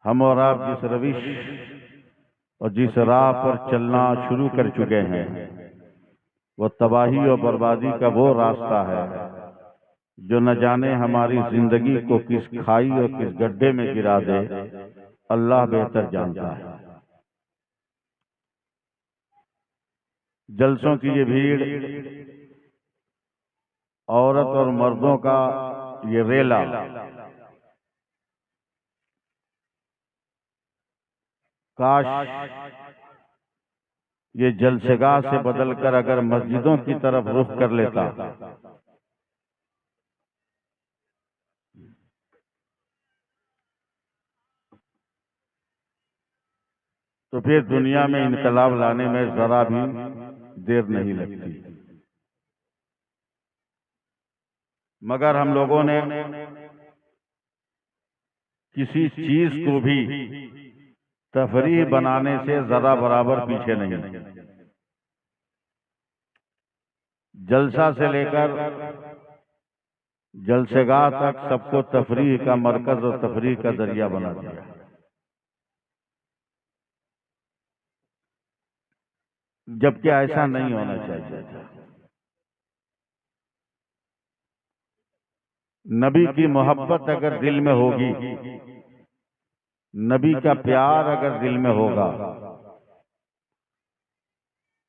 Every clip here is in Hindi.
हम और आप जिस रविश और जिस राह पर चलना शुरू कर चुके हैं वो तबाही और बर्बादी का वो रास्ता है जो न जाने हमारी जिंदगी को किस खाई और किस गड्ढे में गिरा दे, अल्लाह बेहतर जानता है। जलसों की ये भीड़, औरत और मर्दों का ये रेला, काश ये जलसेगाह से बदलकर अगर मस्जिदों की तरफ रुख कर लेता तो फिर दुनिया में इनकलाब लाने में जरा भी देर नहीं लगती। मगर हम लोगों ने किसी चीज को भी तफरीह बनाने से जरा बराबर पीछे नहीं। जलसा से लेकर जलसेगाह तक सबको तफरीह का मरकज और तफरीह का जरिया बना दिया। जबकि ऐसा नहीं होना चाहिए था। नबी की मोहब्बत अगर दिल में होगी, नबी का प्यार अगर दिल में होगा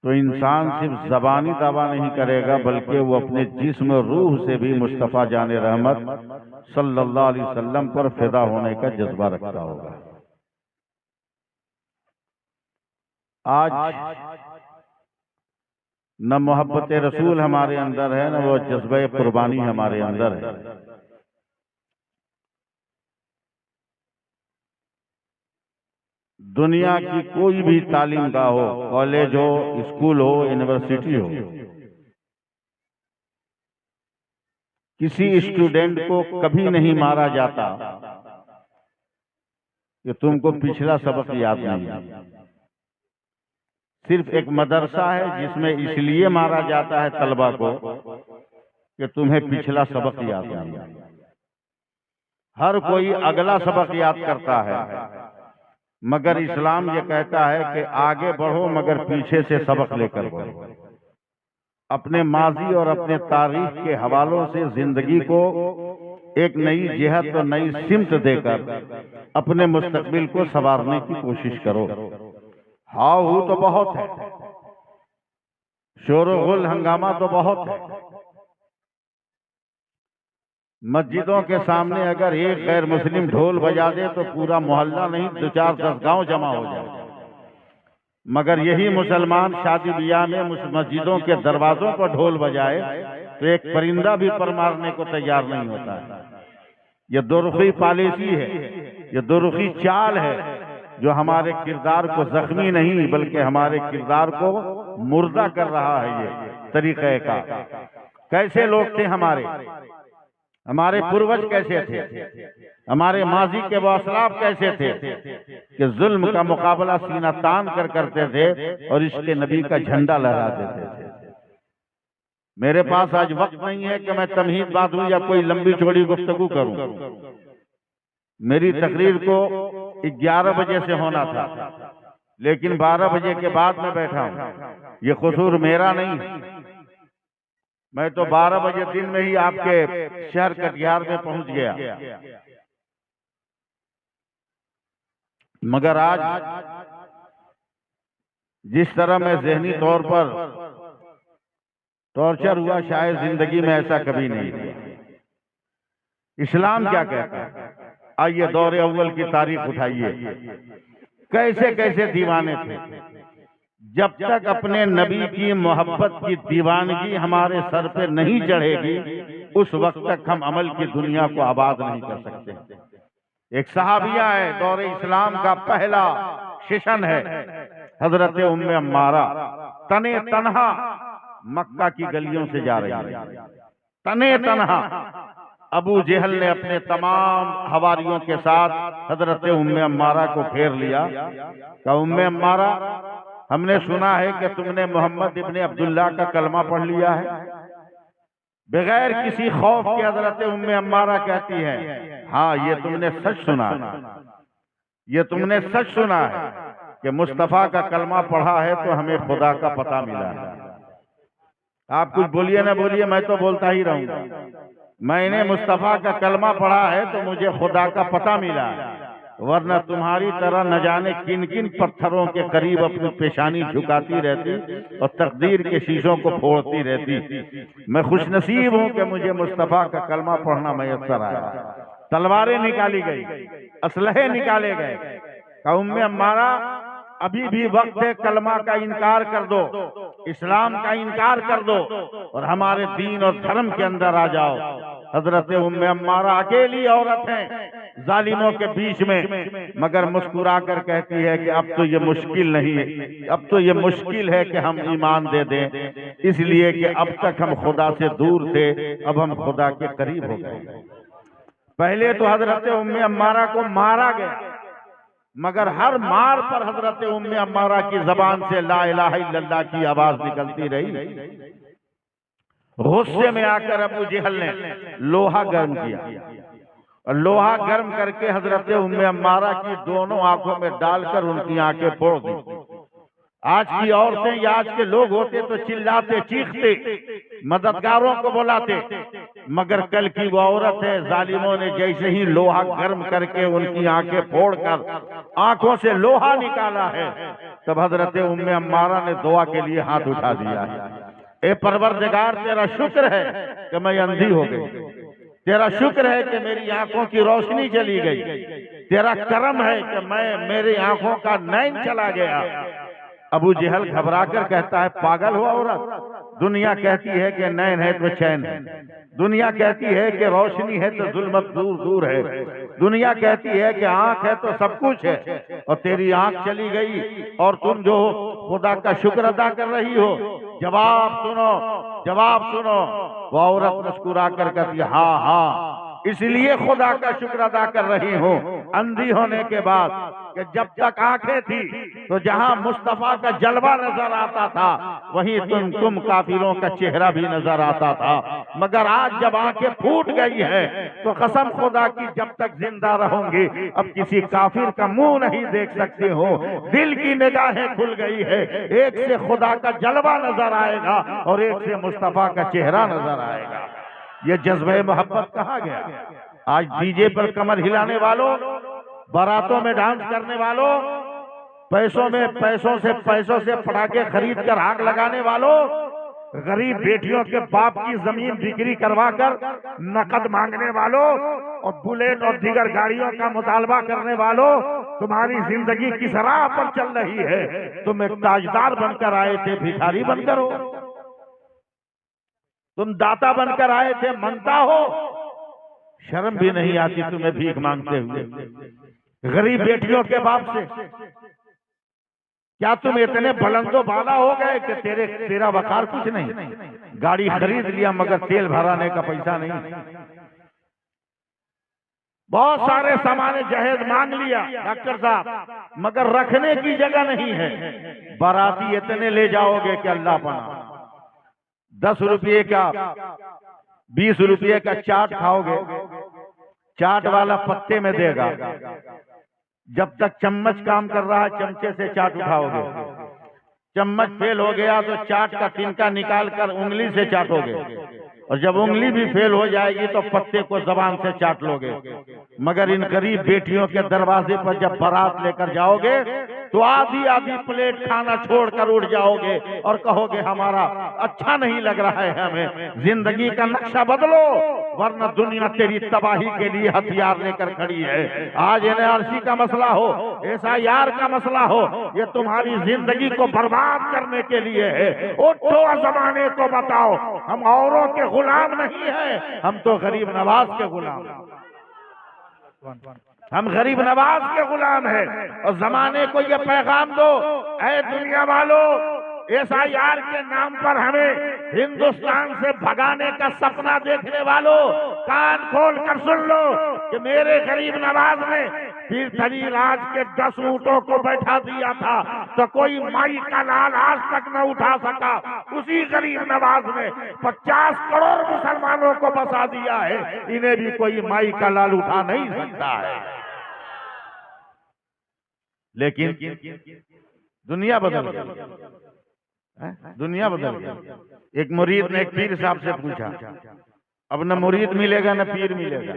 तो इंसान सिर्फ जबानी दावा नहीं करेगा बल्कि वो अपने जिस्म और रूह से भी मुस्तफा जाने रहमत सल्लल्लाहु अलैहि वसल्लम पर फिदा होने का जज्बा रखता होगा। आज न मोहब्बत रसूल हमारे अंदर है, न वो जज्बे कुर्बानी हमारे अंदर है। दुनिया की कोई भी तालीम गाह हो, कॉलेज हो, स्कूल हो, यूनिवर्सिटी हो, किसी स्टूडेंट को कभी नहीं मारा जाता कि तुमको पिछला सबक याद नहीं है। सिर्फ एक मदरसा है जिसमें इसलिए मारा जाता है तलबा को कि तुम्हें पिछला सबक याद नहीं है। हर कोई अगला सबक याद करता है, मगर इस्लाम ये कहता है कि आगे बढ़ो मगर पीछे से सबक लेकर बढ़ो। अपने माजी और अपने तारीख के हवालों से जिंदगी को एक नई जिहत और नई सिमत देकर अपने मुस्तकबिल को संवारने की कोशिश करो। हाउ हू तो बहुत है, शोर गुल हंगामा तो बहुत है। मस्जिदों के सामने अगर एक गैर मुस्लिम ढोल बजा दे तो पूरा मोहल्ला नहीं 2-4-10 गांव जमा हो जाए। मगर यही मुसलमान शादी ब्याह में मस्जिदों के दरवाजों पर ढोल बजाए तो एक परिंदा भी पर मारने को तैयार नहीं होता है। यह दुरुखी पॉलिसी है, यह दुरुखी चाल है जो हमारे किरदार को जख्मी नहीं बल्कि हमारे किरदार को मुर्दा कर रहा है। ये तरीक़े का कैसे लोग थे हमारे पूर्वज कैसे थे, हमारे माजी के वासलाफ कैसे थे कि जुल्म का मुकाबला सीना तान कर करते थे और इसके नबी का झंडा लहरा देते थे। मेरे पास आज वक्त नहीं है कि मैं तमहीद बांधूं या कोई लंबी चौड़ी गुफ्तगू करूं। मेरी तकरीर को 11 बजे से होना था, लेकिन 12 बजे के बाद मैं बैठा हूं। ये कसूर मेरा नहीं है। मैं तो 12 बजे दिन में ही आपके शहर कटिहार में पहुंच गया। मगर आज जिस तरह मैं ज़हनी तौर पर टॉर्चर हुआ, शायद जिंदगी में ऐसा कभी नहीं हुआ। इस्लाम क्या कहता है? आइए दौरे अव्वल की तारीख उठाइए। कैसे कैसे दीवाने थे। जब तक अपने नबी की मोहब्बत की दीवानगी हमारे सर पे नहीं चढ़ेगी उस वक्त तक हम अमल की दुनिया को आबाद नहीं कर सकते। एक सहाबिया है, दौरे इस्लाम का पहला सेशन है, हजरत उम्मे अम्मारा तने तन्हा मक्का की गलियों से जा रही है। तने तन्हा अबू जहल ने अपने तमाम हवारियों के साथ हजरत उम्मे अम्मारा को घेर लिया। कहा उम्मे अम्मारा, हमने सुना है कि तुमने मोहम्मद इब्ने अब्दुल्लाह का कलमा पढ़ लिया है। बगैर किसी खौफ के हजरत उम्मे अम्मारा कहती है, हाँ, ये तुमने सच सुना है, ये तुमने सच सुना है कि मुस्तफा का कलमा पढ़ा है तो हमें खुदा का पता मिला है। आप कुछ बोलिए ना बोलिए, मैं तो बोलता ही रहूंगा। मैंने मुस्तफा का कलमा पढ़ा है तो मुझे खुदा का पता मिला है, वरना तुम्हारी तरह न जाने किन किन पत्थरों के करीब अपनी पेशानी झुकाती रहती और तकदीर के शीशों को फोड़ती रहती। मैं खुशनसीब हूं कि मुझे मुस्तफा का कलमा पढ़ना मैसर आया। तलवारें निकाली गई, असलहे निकाले गए। उम्मे अम्मारा, अभी भी वक्त है, कलमा का इनकार कर दो, इस्लाम का इनकार कर दो और हमारे दीन और धर्म के अंदर आ जाओ। हजरत उम्मे अम्मारा अकेली औरत हैं जालिमों के बीच में, मगर मुस्कुरा कर कहती है कि अब तो ये मुश्किल नहीं है, अब तो ये मुश्किल है कि हम ईमान दे दें, इसलिए कि अब तक हम खुदा से दूर थे, अब हम खुदा के करीब हो गए। पहले तो हजरत उम्मे अम्मारा को मारा गया, मगर हर मार पर हजरत उम्मे अम्मारा की जबान से ला इलाहा इल्लल्लाह की आवाज निकलती रही। गुस्से में आकर अबू जहल ने लोहा गर्म किया और लोहा गर्म करके हजरत उम्मे अम्मारा की दोनों आंखों में डालकर उनकी आंखें फोड़ दी। आज की औरतें या आज के लोग होते तो चिल्लाते, चीखते, मददगारों को बुलाते, मगर कल की वो औरत है, जालिमों ने जैसे ही लोहा गर्म करके उनकी आंखें फोड़कर आंखों से लोहा निकाला है, तब हजरत उम्मे अम्मारा ने दुआ के लिए हाथ उठा दिया है। ए परवरदिगार, तेरा शुक्र है कि मैं अंधी हो गई, तेरा शुक्र है कि मेरी आंखों की रोशनी चली गई, तेरा करम है कि मेरी आंखों का नैन चला गया। अबू जहल घबराकर कहता है, पागल हो औरत, दुनिया कहती है कि नैन है तो चैन है, दुनिया कहती है कि रोशनी है तो जुल्मत दूर दूर है, दुनिया कहती है कि आंख है तो सब कुछ है, और तेरी आंख चली गई और तुम जो खुदा का शुक्र अदा कर रही हो। जवाब सुनो, जवाब सुनो। वो औरत मुस्कुरा कर कहती है, हाँ हाँ, इसलिए खुदा का शुक्र अदा कर रही हूँ अंधी होने के बाद कि जब तक आंखें थी तो जहां मुस्तफा का जलवा नजर आता था वहीं तुम काफिरों का चेहरा भी नजर आता था, मगर आज जब आंखें फूट गई है तो कसम खुदा की जब तक जिंदा रहूंगी अब किसी काफिर का मुंह नहीं देख सकती हूँ। दिल की निगाहें खुल गई है, एक से खुदा का जलवा नजर आएगा और एक से मुस्तफा का चेहरा नजर आएगा। ये जज्बे मोहब्बत कहाँ गया? आज डीजे पर कमर हिलाने वालों, बारातों में डांस करने वालों, पैसों से पटाखे खरीद कर आग लगाने वालों, गरीब बेटियों के बाप की जमीन बिक्री करवाकर नकद मांगने वालों और बुलेट और दीगर गाड़ियों का मुतालबा करने वालों, तुम्हारी जिंदगी किस राह पर चल रही है? तुम एक ताजदार बनकर आए थे, भिखारी बनकर हो। तुम दाता बनकर आए थे, मनता हो। शर्म भी नहीं आती तुम्हें भीख मांगते हुए गरीब बेटियों के बाप से? क्या तुम इतने बुलंदो बाला हो गए कि तेरा वकार कुछ नहीं? गाड़ी खरीद लिया मगर तेल भराने का पैसा नहीं, बहुत सारे सामान जहेज मांग लिया डॉक्टर साहब, मगर रखने की जगह नहीं है। बाराती इतने ले जाओगे कि अल्लाह पना, 10 रुपये का 20 रुपये का चाट खाओगे, चाट वाला पत्ते में देगा, जब तक चम्मच काम कर रहा है चमचे से चाट उठाओगे, चम्मच फेल हो गया तो चाट का तिनका निकाल कर उंगली से चाटोगे, और जब उंगली भी फेल हो जाएगी तो पत्ते को जबान से चाट लोगे। मगर इन गरीब बेटियों के दरवाजे पर जब बारात लेकर जाओगे तो आधी आधी प्लेट खाना छोड़कर उठ जाओगे और कहोगे हमारा अच्छा नहीं लग रहा है, हमें जिंदगी का नक्शा बदलो वरना दुनिया तेरी तबाही के लिए हथियार लेकर खड़ी है। आज एनआरसी का मसला हो, एसआईआर का मसला हो, ये तुम्हारी जिंदगी को बर्बाद करने के लिए है। उठो जमाने को बताओ, हम औरों के गुलाम नहीं है, हम तो गरीब नवाज के गुलाम, हम गरीब नवाज के गुलाम है। और जमाने को ये पैगाम दो, ऐ दुनिया वालों, एसआईआर के नाम पर हमें हिंदुस्तान से भगाने का सपना देखने वालों, कान खोल कर सुन लो कि मेरे गरीब नवाज ने फिर धनी राज के 10 ऊंटों को बैठा दिया था, तो कोई माई का लाल आज तक न उठा सका। उसी गरीब नवाज ने 50 करोड़ मुसलमानों को बसा दिया है, इन्हें भी कोई माई का लाल उठा नहीं सकता है। लेकिन दुनिया बदल गई, दुनिया बदल गई। एक मुरीद ने एक पीर साहब से पूछा, अब न मुरीद मिलेगा न पीर मिलेगा।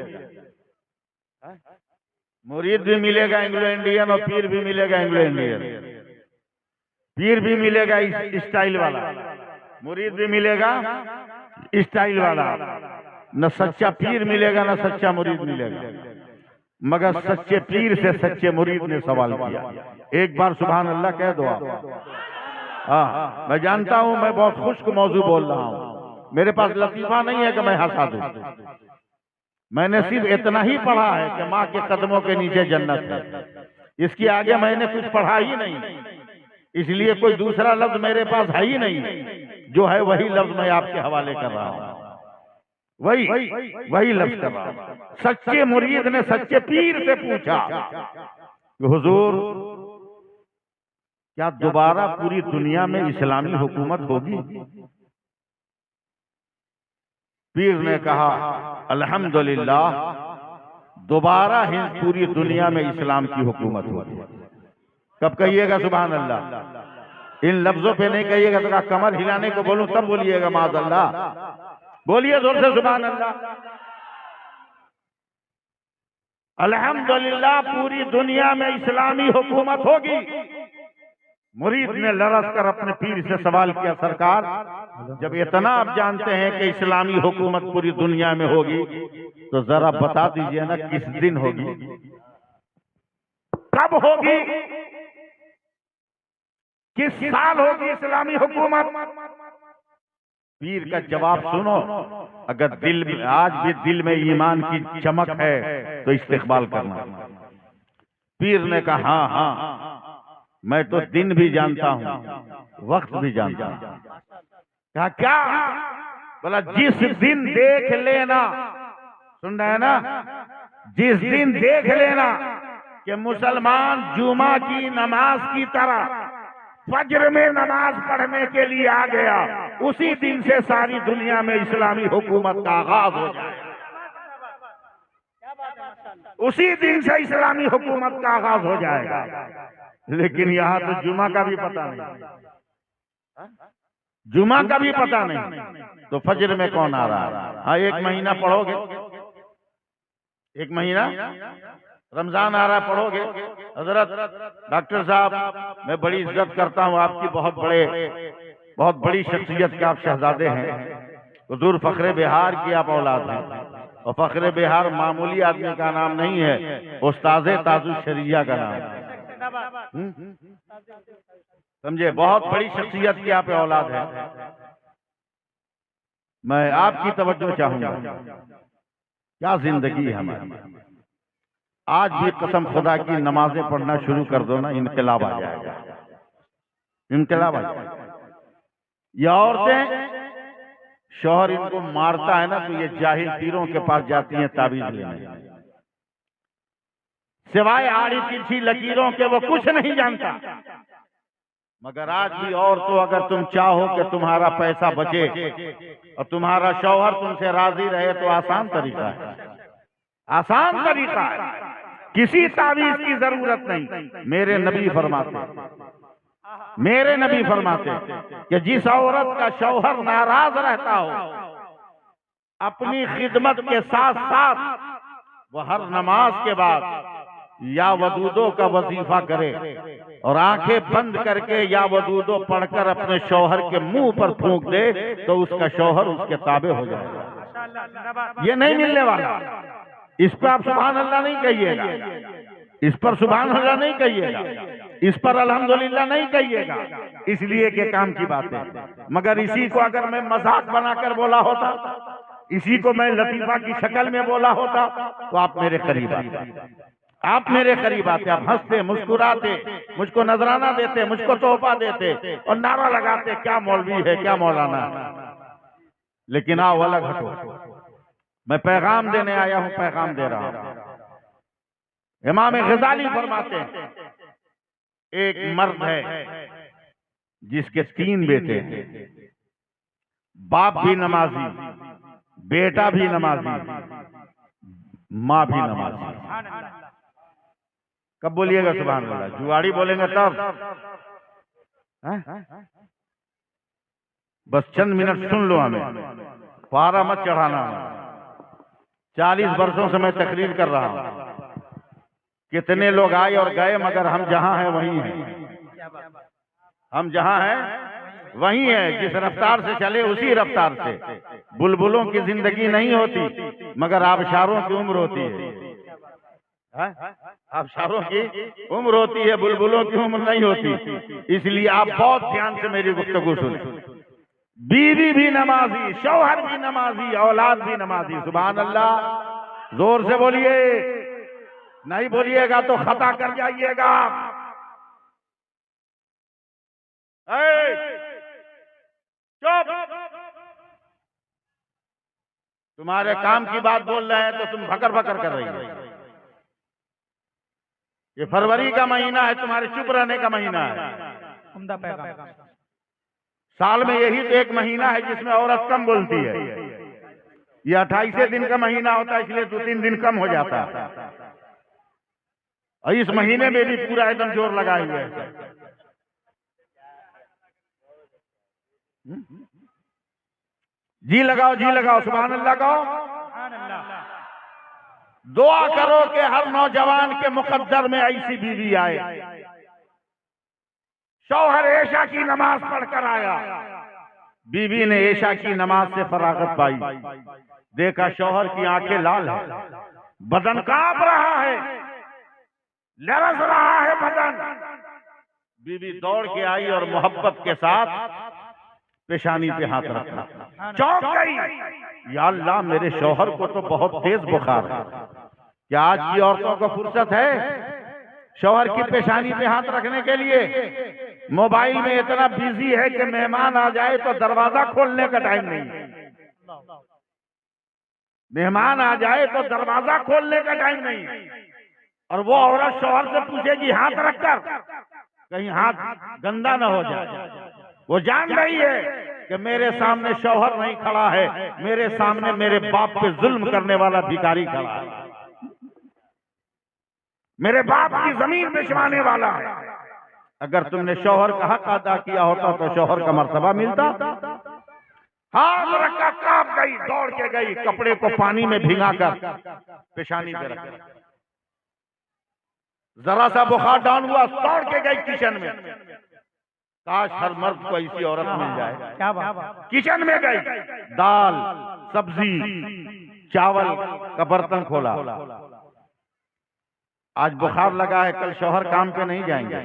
मुरीद भी मिलेगा एंग्लो इंडियन और पीर भी मिलेगा एंग्लो इंडियन। पीर भी मिलेगा स्टाइल वाला, मुरीद भी मिलेगा स्टाइल वाला। न सच्चा पीर मिलेगा न सच्चा मुरीद मिलेगा। मगर सच्चे पीर से सच्चे मुरीद ने सवाल किया। एक बार सुभान अल्लाह कह दो आप। हाँ, मैं जानता हूं मैं बहुत खुश्क मौजू बोल रहा हूं, मेरे पास लतीफा नहीं है कि मैं हंसा दूं। मैंने सिर्फ इतना ही पढ़ा है कि माँ के कदमों के नीचे जन्नत है, इसके आगे मैंने कुछ पढ़ा ही नहीं, इसलिए कोई दूसरा लफ्ज मेरे पास है ही नहीं। जो है वही लफ्ज मैं आपके हवाले कर रहा हूं, वही लफ्ज कर रहा हूं। सच्चे मुरीद ने सच्चे पीर से पूछा कि हुजूर क्या दोबारा पूरी दुनिया में इस्लामी हुकूमत होगी? पीर ने कहा अल्हम्दुलिल्लाह, दोबारा ही पूरी दुनिया में इस्लाम की हुकूमत होगी। कब कहिएगा सुभान अल्लाह? इन लफ्जों पे नहीं कहिएगा तो कमर हिलाने को बोलूं तब बोलिएगा माज़अल्लाह। बोलिए जोर से सुभान अल्लाह। अल्हम्दुलिल्लाह, पूरी दुनिया में इस्लामी हुकूमत होगी। मुरीद ने लरस कर अपने पीर से सवाल किया, सरकार जब इतना आप जानते हैं कि इस्लामी हुकूमत पूरी दुनिया में होगी, तो जरा बता दीजिए ना किस दिन होगी, कब होगी, किस साल होगी इस्लामी हुकूमत? पीर का जवाब सुनो। अगर दिल में आज भी दिल में ईमान की चमक है तो इस्तेकबाल करना। पीर ने कहा हाँ हाँ, मैं तो दिन भी जानता हूं, वक्त भी जानता हूं। कहा क्या? बोला जिस दिन देख लेना, सुन रहे हैं ना, जिस दिन देख लेना कि मुसलमान जुमा की नमाज की तरह फज्र में नमाज पढ़ने के लिए आ गया, उसी दिन से सारी दुनिया में इस्लामी हुकूमत का आगाज हो जाएगा। उसी दिन से इस्लामी हुकूमत का आगाज हो जाएगा। लेकिन यहाँ तो जुमा का भी पता नहीं, जुमा का भी पता नहीं, तो फज्र में कौन आ रहा है? हाँ, एक महीना पढ़ोगे, एक महीना रमजान आ रहा पढ़ोगे। हजरत डॉक्टर साहब, मैं बड़ी इज्जत करता हूँ आपकी, बहुत बड़ी शख्सियत के आप शहजादे हैं, हुजूर फखरे बिहार की आप औलाद हैं, और फखरे बिहार मामूली आदमी का नाम नहीं है, उस्ताज़े ताजुल शरिया का नाम है। समझे, बहुत बड़ी शख्सियत की आप औलाद है। मैं आपकी तवज्जो चाहूंगा, क्या जिंदगी है हमारी। आज भी कसम खुदा की नमाजें पढ़ना शुरू कर दो ना, इनकलाब आ जाएगा, इनकलाब आ जाएगा। ये औरतें, शौहर इनको मारता है ना, तो ये जाहिल पीरों के पास जाती हैं ताबीज लेने, सिवाय आड़ी तिरछी लकीरों के वो कुछ नहीं जानता। मगर आज भी औरतों, अगर तुम चाहो कि तुम्हारा पैसा बचे और तुम्हारा शौहर तुमसे राजी रहे, तो आसान तरीका है, आसान तरीका है, किसी तावीज की जरूरत नहीं। मेरे नबी फरमाते कि जिस औरत का शौहर नाराज रहता हो, अपनी खिदमत के साथ साथ वो हर नमाज के बाद या वदूदों का वजीफा करे और आंखें बंद करके या वदूदों पढ़कर अपने शौहर के मुंह पर फूंक दे, तो उसका शौहर उसके ताबे हो जाएगा। ये नहीं मिलने वाला। इस पर आप सुभान अल्लाह नहीं कहिएगा, इस पर सुभान अल्लाह नहीं कहिएगा, इस पर अल्हम्दुलिल्लाह नहीं कहिएगा, इसलिए के काम की बात है। मगर इसी को अगर मैं मजाक बनाकर बोला होता, इसी को मैं लतीफा की शक्ल में बोला होता, तो आप मेरे करीब आते, आप मेरे करीब आते, आप हंसते मुस्कुराते, मुझको नजराना देते, मुझको तोहफा देते और नारा लगाते क्या मौलवी है, क्या मौलाना है। लेकिन आओ अलग हटो, मैं पैगाम देने आया हूं, पैगाम दे रहा हूं। इमाम गजाली फरमाते हैं एक मर्द है जिसके 3 बेटे हैं, बाप भी नमाजी, बेटा भी नमाजी, माँ भी नमाजी। कब बोलिएगा सुभान अल्लाह? जुआड़ी बोलेंगे तब। बस चंद मिनट सुन लो, हमें पारा मत चढ़ाना। 40 वर्षों से मैं तकरीर कर रहा हूं, कितने लोग आए और गए, मगर हम जहां हैं वहीं हैं। हम जहां हैं वहीं हैं। जिस रफ्तार से चले उसी रफ्तार से। बुलबुलों की जिंदगी नहीं होती, मगर आबशारों की उम्र होती है। आबशारों की उम्र होती है, बुलबुलों की उम्र नहीं होती। इसलिए आप बहुत ध्यान से मेरी गुफ्तगू सुने। बीवी भी नमाजी, शौहर भी नमाजी, औलाद भी नमाजी। सुभान अल्लाह, जोर से बोलिए। नहीं बोलिएगा तो खता कर जाइएगा। चुप! तुम्हारे काम की बात बोल रहे हैं तो तुम भकर भकर कर रही हो। ये फरवरी का महीना है, तुम्हारे चुप रहने का महीना है। साल में यही तो एक महीना है जिसमें औरत कम बोलती है। ये 28 दिन का महीना होता है, इसलिए 2-3 दिन कम हो जाता है। और इस महीने में भी पूरा एकदम जोर लगाए हुए है। जी लगाओ, जी लगाओ, सुभान अल्लाह कहो। दुआ करो कि हर नौजवान के मुकद्दर में ऐसी बीवी आए। शौहर ऐशा की नमाज पढ़कर आया, बीवी ने ऐशा की नमाज से फरागत पाई। देखा शौहर की आंखें लाल है, बदन कांप रहा है, लरस रहा है बदन। बीवी दौड़ के आई और मोहब्बत के साथ पेशानी पे हाथ रखा। चौंक गई, या अल्लाह, मेरे शौहर को तो बहुत तेज बुखार है। क्या आज की औरतों को फुर्सत है शौहर की पेशानी पे हाथ रखने के लिए? मोबाइल में इतना बिजी है कि मेहमान आ जाए तो दरवाजा खोलने का टाइम नहीं। मेहमान आ जाए तो दरवाजा खोलने का टाइम नहीं। और वो औरत शौहर से पूछेगी हाथ रखकर, कहीं हाथ गंदा न हो जाए। वो जान रही है कि मेरे सामने शौहर नहीं खड़ा है, मेरे सामने मेरे बाप पे जुल्म करने वाला भिखारी खड़ा है, मेरे बाप की जमीन बिछवाने वाला है। अगर तुमने शौहर का हक अदा किया होता तो शौहर का मर्तबा मिलता। हाथ रखा, कांप गई, दौड़ के गई, कपड़े को पानी में भिगाकर पेशानी पे रखा। जरा सा बुखार डाउन हुआ, दौड़ के गई किचन में। काश हर मर्द को ऐसी औरत मिल जाए। क्या बात? किचन में गई, दाल, सब्जी, चावल का बर्तन खोला। आज बुखार लगा है, कल शौहर काम पे नहीं जाएंगे,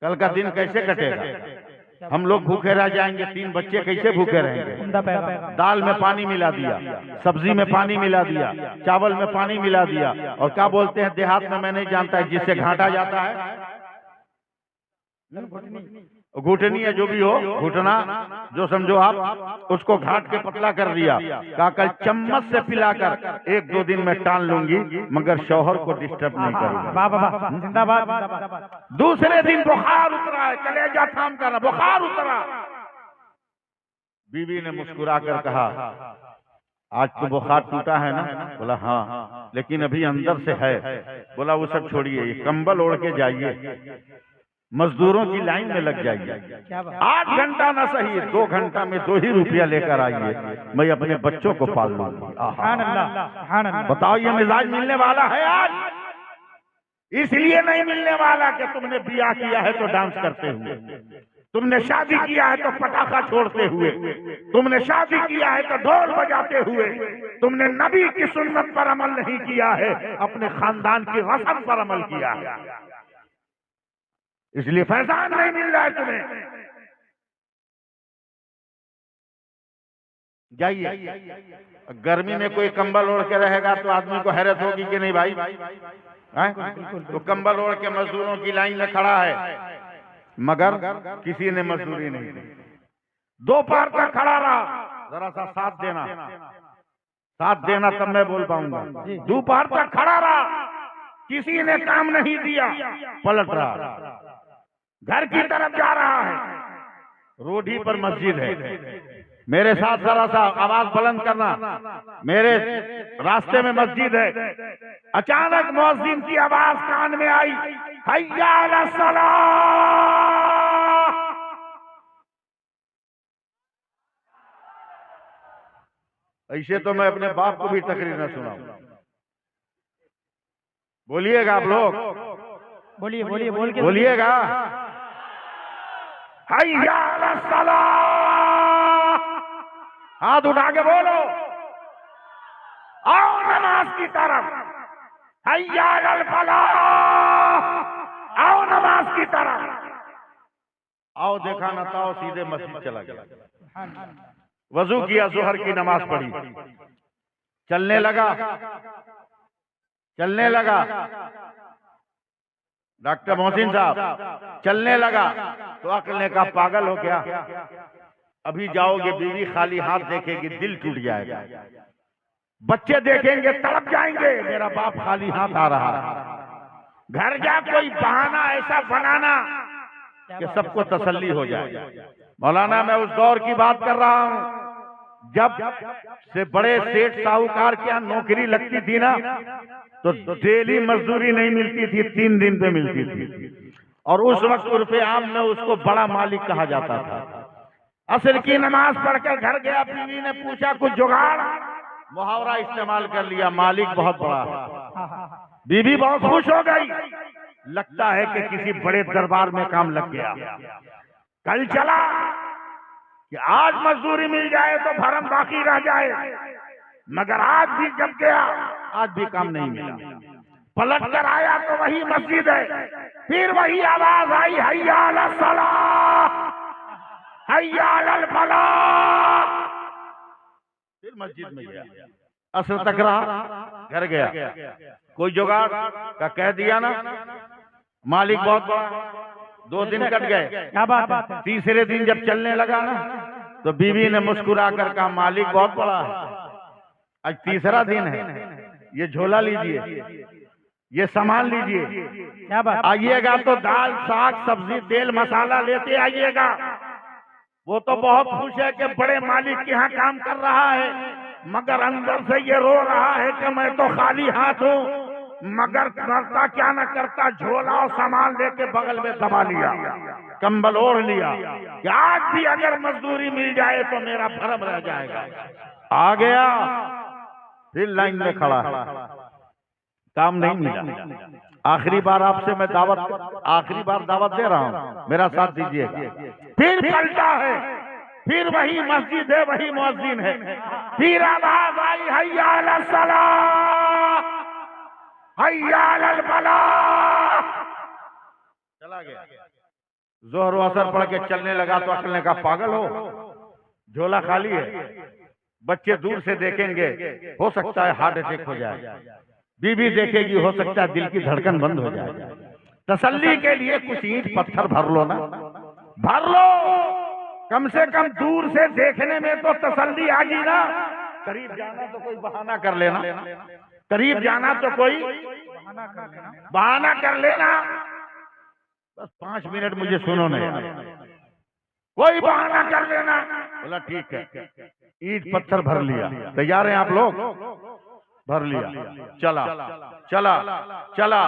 कल का दिन कैसे कटेगा? हम लोग भूखे रह जाएंगे, 3 बच्चे कैसे भूखे रहेंगे? दाल में पानी मिला दिया, सब्जी में पानी मिला दिया, चावल में पानी मिला दिया। और क्या बोलते हैं देहात में, मैं नहीं जानता है, जिससे घाटा जाता है, घुटनी है, जो भी हो, घुटना जो समझो आप, उसको घाट के पतला कर दिया। कहा कल चम्मच से पिलाकर 1-2 दिन में टाल लूंगी, मगर शौहर को डिस्टर्ब नहीं करूंगा। जिंदाबाद। दूसरे दिन बुखार उतरा है, कलेजा थाम कर बुखार उतरा। बीवी ने मुस्कुरा कर कहा आज तो बुखार टूटा है ना? बोला हाँ, लेकिन अभी अंदर से है। बोला वो सब छोड़िए, कंबल ओढ़ के जाइए, मजदूरों की लाइन में लग जाइए। 8 घंटा ना सही, 2 घंटा में 2 ही रुपया लेकर आइए, मैं अपने बच्चों को पाल लूंगी। बताओ ये मिजाज मिलने वाला है आज? इसलिए नहीं मिलने वाला कि तुमने ब्याह किया है तो डांस करते हुए, तुमने शादी किया है तो पटाखा छोड़ते हुए, तुमने शादी किया है तो ढोल बजाते हुए, तुमने नबी की सुन्नत पर अमल नहीं किया है, अपने खानदान की रस्म पर अमल किया है। इसलिए फैजान नहीं मिल रहा है तुम्हें। जाइए, गर्मी में कोई कंबल ओढ़ के रहेगा तो आदमी को हैरत होगी कि नहीं भाई? तो कंबल ओढ़ के मजदूरों की लाइन में खड़ा है, मगर किसी ने मजदूरी नहीं दी। दोपहर तक खड़ा रहा, जरा सा साथ देना तब मैं बोल पाऊंगा। दोपहर तक खड़ा रहा, किसी ने काम नहीं दिया, पलट रहा, घर की तरफ जा रहा है। रोड ही पर मस्जिद है। मेरे साथ जरा सा आवाज बुलंद करना, मेरे रास्ते में मस्जिद है। अचानक मुअज्जिन की आवाज कान में आई, हय्या अला सलाह। ऐसे तो मैं अपने बाप को भी तकरीर न सुनाऊं। बोलिएगा आप लोग, बोलिए बोलिए बोल के बोलिएगा। हय्या अला सलाह, हाथ उठा के बोलो, आओ नमाज की तरफ। हय्या अल फलाह, आओ नमाज की तरफ। आओ देखा न ताओ, सीधे मस्जिद चला गया। वजू किया, जोहर की नमाज पढ़ी, चलने लगा। डॉक्टर मोहसिन साहब चलने लगा तो अक्ल ने कहा पागल हो गया, अभी जाओगे बीवी खाली हाथ देखेगी दिल टूट जाएगा, बच्चे देखेंगे तड़प जाएंगे, मेरा बाप खाली हाथ आ रहा है। घर जा कोई बहाना ऐसा बनाना कि सबको तसल्ली हो जाए। मौलाना मैं उस दौर की बात कर रहा हूँ जब से बड़े सेठ साहूकार के यहाँ नौकरी लगती थी ना, तो डेली मजदूरी नहीं मिलती थी, 3 दिन पे मिलती थी। और उस वक्त उर्फे आम में उसको बड़ा मालिक कहा जाता था। असर की नमाज पढ़कर घर गया, बीवी ने पूछा कुछ जुगाड़, मुहावरा इस्तेमाल कर लिया, मालिक बहुत बड़ा है। बीवी बहुत खुश हो गई, लगता है कि किसी बड़े दरबार में काम लग गया। कल चला कि आज मजदूरी मिल जाए तो भरम बाकी रह जाए, मगर आज भी जब गया आज भी काम नहीं मिला। पलट कर आया तो वही मस्जिद है, फिर वही आवाज आई, हय्या अला सलाह, हय्या अल फलाह। फिर मस्जिद में गया, असर तक रहा, घर गया, कोई जुगाड़ का कह दिया ना, मालिक बहुत बड़ा। 2 दिन कट गए, क्या बात है। तीसरे दिन जब चलने लगा ना, तो बीवी ने मुस्कुरा कर कहा मालिक बहुत बड़ा है। आज तीसरा दिन है, ये झोला लीजिए, ये सामान लीजिए, क्या बात। आइएगा तो दाल साग सब्जी तेल मसाला लेते आइएगा। वो तो बहुत खुश है कि बड़े मालिक के यहाँ काम कर रहा है, मगर अंदर से ये रो रहा है कि मैं तो खाली हाथ हूँ। मगर करता क्या न करता, झोला और सामान लेके बगल में दबा लिया, कंबल ओढ़ लिया कि आज भी अगर मजदूरी मिल जाए तो मेरा भरम रह जाएगा। आ गया, फिर लाइन में खड़ा है, काम नहीं मिला। आखिरी बार आपसे मैं आखिरी बार दावत दे रहा हूँ, मेरा साथ दीजिएगा। फिर पलटा है, फिर वही मस्जिद है, वही मुअज्जिन है, फिर आवाज आई, हय्या अला सलाह, हय्या अल फलाह। चला गया। जोहर व असर पढ़ के चलने लगा तो अक्ल ने कहा पागल हो, झोला खाली है, बच्चे दूर से देखेंगे, हो सकता है हार्ट अटैक हो जाए, बीवी देखेगी, हो सकता है दिल की धड़कन बंद हो जाए। तसल्ली के लिए कुछ ईंट पत्थर भर लो ना, भर लो, कम से कम दूर से देखने में तो तसल्ली आ गई ना। करीब जाना तो कोई बहाना कर लेना, करीब जाना तो कोई बहाना कर लेना। बस 5 मिनट मुझे सुनो नहीं, कोई बहाना कर लेना। बोला ठीक है, ईंट पत्थर भर लिया। तैयार हैं आप लोग? भर लिया, चला चला चला।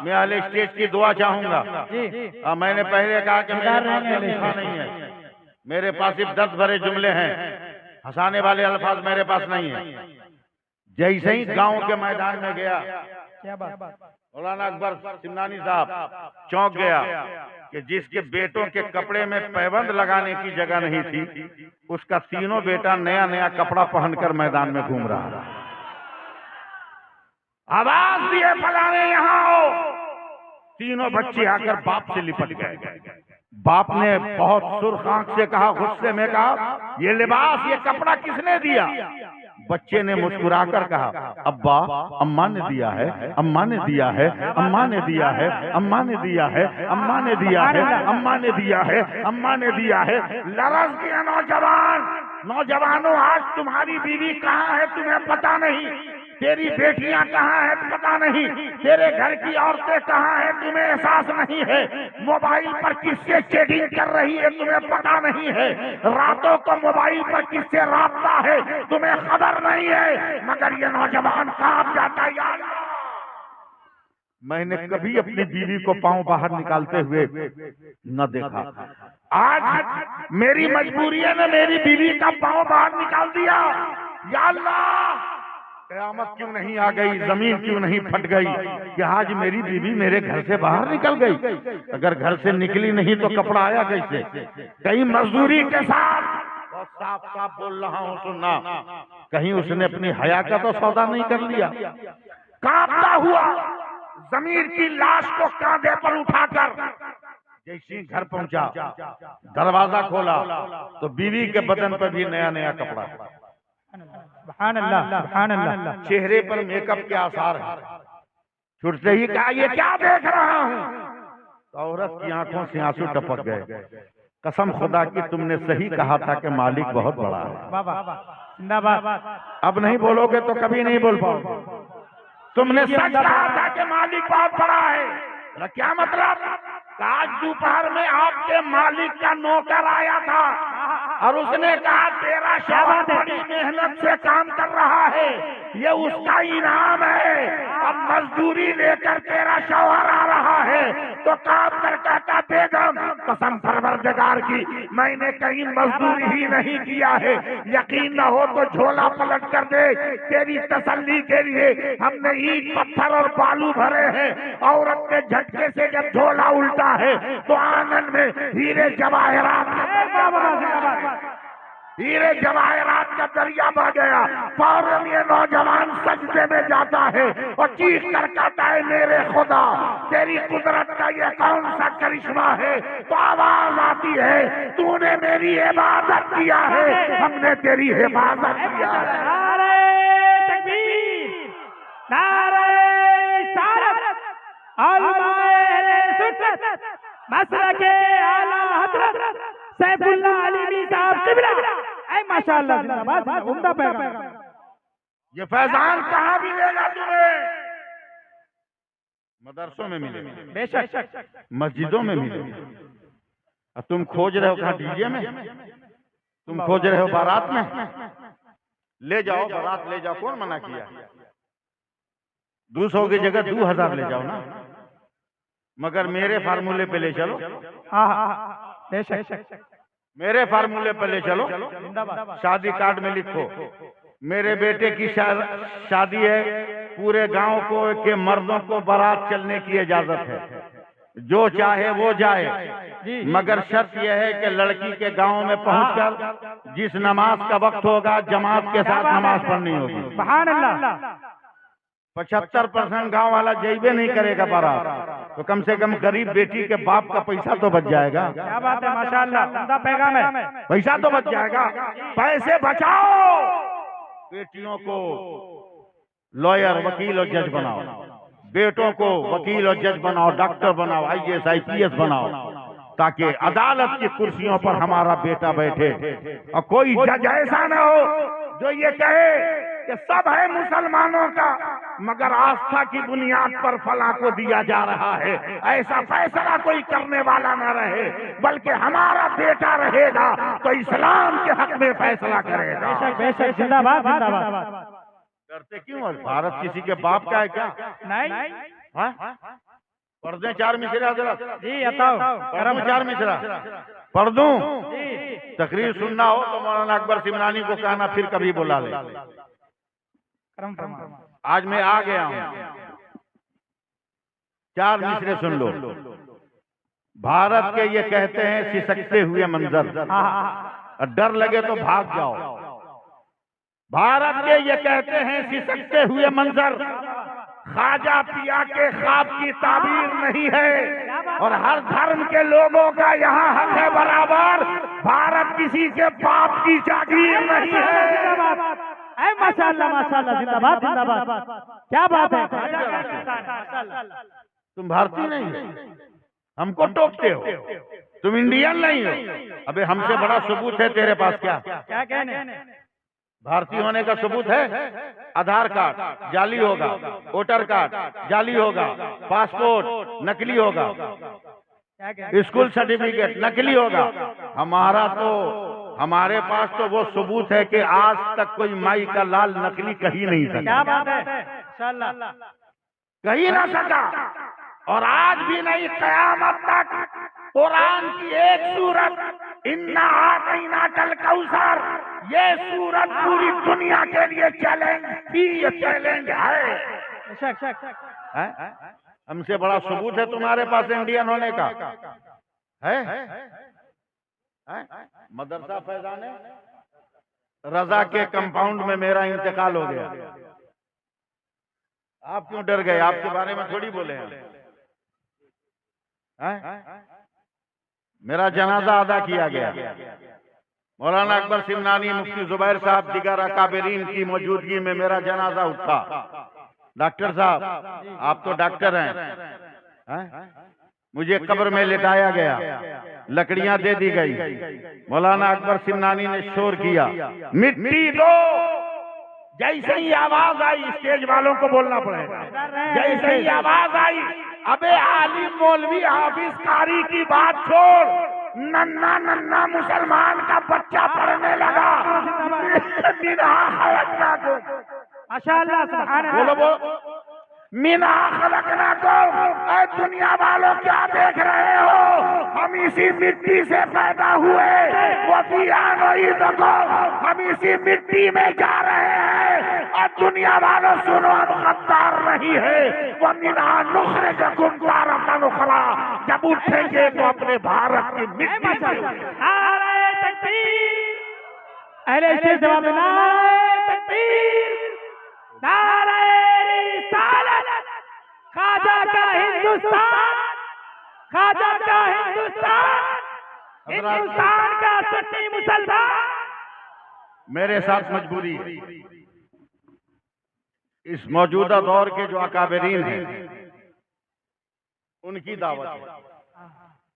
मैं अहले स्टेज की दुआ चाहूंगा। मैंने पहले कहा कि मेरे पास अल्फाज नहीं है, मेरे पास सिर्फ 10 भरे जुमले हैं, हंसाने वाले अल्फाज मेरे पास नहीं है। जैसे ही गांव के मैदान में गया, मौलाना अकबर सिमनानी साहब चौंक गया कि जिसके बेटों के कपड़े में पैबंद लगाने की जगह नहीं थी, उसका तीनों बेटा नया नया कपड़ा पहनकर मैदान में घूम रहा है। आवाज दिए फलाने यहाँ आओ। तीनों बच्चे आकर बाप से लिपट गए। बाप ने बहुत सुर्ख आंख से कहा, गुस्से में कहा, ये लिबास ये कपड़ा किसने दिया? बच्चे ने मुस्कुराकर कहा, अब्बा अम्मा ने दिया है, अम्मा ने दिया है, अम्मा ने दिया है, अम्मा ने दिया है, अम्मा ने दिया है, अम्मा ने दिया है, अम्मा ने दिया है। लरज गया नौजवान। नौजवानों, आज तुम्हारी बीवी कहाँ है तुम्हें पता नहीं, तेरी बेटियां कहाँ हैं पता नहीं, तेरे घर की औरतें कहाँ हैं तुम्हें एहसास नहीं है, मोबाइल पर किससे चैटिंग कर रही है तुम्हें पता नहीं है, रातों को मोबाइल पर किससे राब्ता है तुम्हें खबर नहीं है, मगर ये नौजवान कांप जाता है। या अल्लाह, मैंने कभी अपनी बीवी को पांव बाहर निकालते हुए न देखा। आज मेरी मजबूरी ने मेरी बीवी का पांव बाहर निकाल दिया। या अल्लाह, कयामत क्यों नहीं आ गई, जमीन क्यों नहीं फट गई कि आज मेरी बीवी मेरे घर से बाहर निकल गई। अगर घर से निकली नहीं तो कपड़ा आया कैसे? कहीं मजदूरी के साथ, बहुत साफ साफ बोल रहा हूँ सुनना, कहीं उसने अपनी हया का तो सौदा नहीं कर लिया। कांपता हुआ जमीर की लाश को कांधे पर उठाकर जैसे ही घर पहुंचा, दरवाजा खोला तो बीवी के बदन पर भी नया नया कपड़ा, सुभान अल्लाह, सुभान अल्लाह। चेहरे पर मेकअप के आसार है। छुटते ही कहा, ये क्या देख रहा हूँ? तो औरत की आंखों से आंसू टपक गए। कसम खुदा की तुमने सही कहा था कि मालिक बहुत बड़ा है। वाह वाह, जिंदाबाद। अब नहीं बोलोगे तो कभी नहीं बोल पाओगे। तुमने सच कहा था कि मालिक बहुत बड़ा है। क्या मतलब? आज दोपहर में आपके मालिक का नौकर आया था और उसने कहा तेरा शौहर बड़ी मेहनत से काम कर रहा है, ये उसका इनाम है। अब मजदूरी लेकर तेरा शौहर आ रहा है तो काम कर कहता, बेगम कसम परवरदिगार की मैंने कहीं मजदूरी ही नहीं किया है, यकीन न हो तो झोला पलट कर दे। तेरी तसल्ली के लिए हमने ईंट पत्थर और बालू भरे हैं। औरत के झटके से जब झोला उल्टा है तो आंगन में हीरे जवाहरात का दरिया बह गया। फौरन ये नौजवान सजदे में जाता है और चीख कर कहता है, मेरे खुदा तेरी कुदरत का ये कौन सा करिश्मा है? तो आवाज आती है, तूने मेरी इबादत किया है, हमने तेरी हिफाजत किया है। नारे तकबीर, नारे रिसालत, उलमाए सुन्नत, मसलके आला हजरत सैफुल्लाह अलीमी साहब किबला। ऐ माशाअल्लाह, जिंदाबाद, उम्दा पैगाम। ये फैजान कहाँ मिलेगा तुम्हें? मदरसों में मिले, बेशक मस्जिदों में मिले। अब तुम खोज रहे हो कहाँ? डीजे में? तुम खोज रहे हो बारात में? ले जाओ बारात, ले जाओ, कौन मना किया? 200 की जगह 2000 ले जाओ ना, मगर मेरे फार्मूले पे ले चलो। हाँ, बेशक मेरे फार्मूले पे ले चलो। जिंदाबाद। शादी कार्ड में लिखो, मेरे बेटे की शादी है, पूरे गांव को के मर्दों को बारात चलने की इजाजत है, जो चाहे वो जाए, मगर शर्त यह है कि लड़की के गांव में पहुंचकर जिस नमाज का वक्त होगा जमात के साथ नमाज पढ़नी होगी। सुभान अल्लाह। 75% गांव वाला जैबे नहीं करेगा बारात, तो कम से कम गरीब बेटी के बाप का पैसा तो बच जाएगा। क्या बात है, माशाअल्लाह, उम्दा पैगाम है। पैसा तो बच जाएगा। पैसे बचाओ, बेटियों को लॉयर, वकील और जज बनाओ, बेटों को वकील और जज बनाओ, डॉक्टर बनाओ, IAS IPS बनाओ, ताकि अदालत की कुर्सियों पर हमारा बेटा बैठे और कोई जज ऐसा न हो जो ये कहे कि सब है मुसलमानों का मगर आस्था की बुनियाद पर फला को दिया जा रहा है। ऐसा फैसला कोई करने वाला न रहे, बल्कि हमारा बेटा रहेगा तो इस्लाम के हक में फैसला करेगा। बेशक, जिंदाबाद, जिंदाबाद। डरते क्यों? भारत किसी के बाप का है क्या? नहीं, पढ़ दें 4 मिसरा हजरत? जी अताओ, करम 4 मिसरा पढ़ दूं? तकरीर सुनना हो तो मौलाना अकबर सिमरानी को कहना, फिर कभी बुला ले। करम फरमा। आज मैं आ गया हूं, 4 मिसरे सुन लो। भारत के ये कहते हैं सिसकते हुए मंजर, और डर लगे तो भाग जाओ। भारत के ये कहते हैं सिसकते हुए मंजर, ख्वाजा पिया के ख्वाब की ताबीर नहीं है, और हर धर्म के लोगों का यहाँ हक है बराबर। भारत किसी के बाप की जागीर नहीं है। ऐ माशाअल्लाह, माशाअल्लाह, जिंदाबाद, जिंदाबाद। क्या बात है, तुम भारतीय नहीं हो, हमको टोकते हो, तुम इंडियन नहीं हो। अबे हमसे बड़ा सबूत है तेरे पास क्या? क्या कहने? भारतीय होने का सबूत है? आधार कार्ड जाली होगा, वोटर कार्ड जाली होगा, पासपोर्ट नकली होगा, स्कूल सर्टिफिकेट नकली होगा। हमारे पास तो वो सबूत है कि आज तक कोई माई का लाल नकली कहीं नहीं सका। क्या बात है, इंशाअल्लाह कहीं ना सका, और आज भी नहीं, कयामत तक कुरान की एक सूरत इन्ना आतैना कल कौसर, ये सूरत पूरी दुनिया के लिए चैलेंज थी, ये चैलेंज है। हैं? हमसे बड़ा सबूत है तुम्हारे पास इंडियन होने का है? मदरसा फैजाने रजा के कंपाउंड में मेरा इंतकाल हो गया। आप क्यों डर गए? आपके बारे में थोड़ी बोले हैं। मेरा जनाजा अदा किया गया। मौलाना अकबर सिमनानी, मुफ्ती जुबैर साहब, दिगर अकाबरीन की मौजूदगी में मेरा जनाजा उठा। डॉक्टर साहब, आप तो डॉक्टर हैं? मुझे कब्र में लिटाया गया, लकड़ियां दे दी गई। मौलाना अकबर सिमनानी ने शोर किया, मिट्टी दो। जैसे ही आवाज आई, स्टेज वालों को बोलना पड़ेगा, जैसे ही आवाज आई, अबे आलिम मौलवी हाफिज कारी की बात छोड़, नन्ना नन्ना मुसलमान का बच्चा पढ़ने लगा। बिना खलकना को, माशाअल्लाह, सुभान अल्लाह। बोलो मिना खलकना को। ऐ दुनिया वालों, क्या देख रहे हो? हम इसी मिट्टी से पैदा हुए, वो देखो, हम इसी मिट्टी में जा रहे हैं। और दुनिया वालों सुनो, अब गद्दार नहीं है, वो मिना नुखरे जकुम तारतन उखरा, जब उठेंगे तो अपने भारत की मिट्टी से। नारे तकबीर, अहले स्टेज जवाब दो, नारे तकबीर, नारे रिसालत, खाजा का हिंदुस्तान, खाजा का हिंदुस्तान, हिंदुस्तान का सुन्नी मुसलमान। मेरे साथ मजबूरी है। इस मौजूदा दौर के जो अकाबरीन हैं, उनकी दावत है।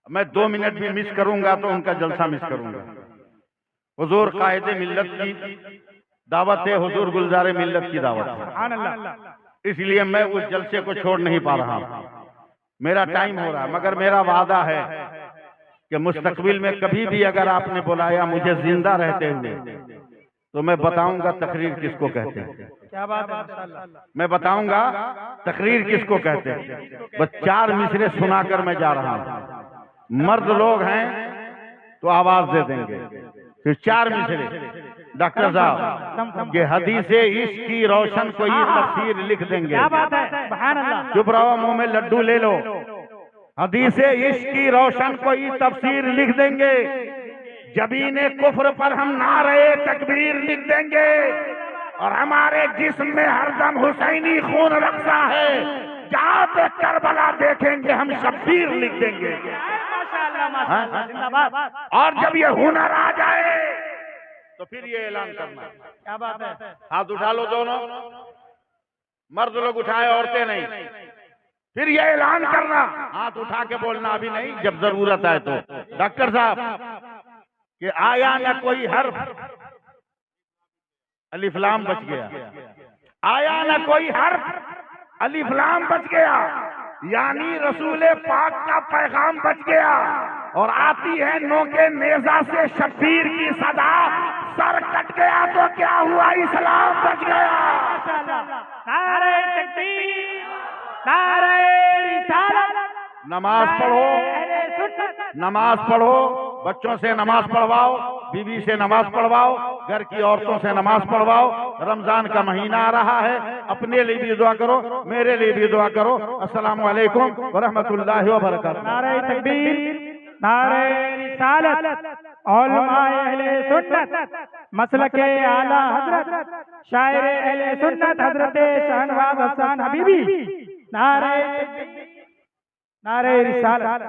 मैं 2 मिनट भी मिस करूंगा तो उनका जलसा मिस करूंगा। हुजूर कायदे मिल्लत की दावत है, हुजूर गुलजारे मिल्लत की दावत है। सुभान अल्लाह। इसलिए मैं उस जलसे को छोड़ नहीं पा रहा हूं। मेरा टाइम हो रहा है, मगर मेरा वादा है कि मुस्तकबिल में कभी भी अगर आपने बुलाया मुझे जिंदा रहते हुए, तो मैं बताऊंगा तकरीर किसको कहते हैं। क्या बात है, माशाअल्लाह। मैं बताऊंगा तकरीर किसको कहते हैं। बस 4 मिसरे सुनाकर मैं जा रहा हूं। मर्द लोग हैं तो आवाज दे देंगे, फिर 4 मिसरे। डॉक्टर साहब, ये हदीसे इश्क की रोशन कोई तफसीर लिख देंगे। क्या बात है, सुभान अल्लाह। चुप रहो, मुंह में लड्डू ले लो। हदीसे इश्क की रोशन कोई तफसीर लिख देंगे। जबीने कुफ्र पर हम नारे तकबीर लिख देंगे, और हमारे जिस्म में हरदम हुसैनी खून रक्षा है। जहाँ पे करबला देखेंगे हम शब्बीर लिख देंगे। माशाअल्लाह, माशाअल्लाह, जिंदाबाद। और जब ये हुनर आ जाए तो फिर ये ऐलान करना। क्या बात है, हाथ उठा लो दोनों, मर्द लोग उठाए, औरतें नहीं। फिर ये ऐलान करना, हाथ उठा के बोलना अभी नहीं, जब जरूरत है तो। डॉक्टर साहब, कि आया न कोई हर्फ, अलिफ लाम बच गया। आया न कोई हर्फ, अलिफ लाम बच गया, यानी रसूले पाक का पैगाम बच गया। और आती है नो के नेजा से शब्बीर की सदा, सर कट गया तो क्या हुआ, इस्लाम बच गया। माशाअल्लाह। नारे तकबीर, नारे रिसालत, नमाज पढ़ो, अहले सुन्नत। नमाज पढ़ो, बच्चों से नमाज पढ़वाओ, बीवी से नमाज पढ़वाओ, घर की औरतों से नमाज पढ़वाओ। रमजान का महीना आ रहा है, अपने लिए भी दुआ करो, मेरे लिए भी दुआ करो। अस्सलामु अलैकुम व रहमतुल्लाहि व बरकातहू। नारे तकबीर, नारे रिसालत, उलमाए अहले सुन्नत, मसलके आला हजरत, शायर अहले सुन्नत हजरत शाहनवाज हसन हबीबी। नारे तकबीर, नारे रिसालत।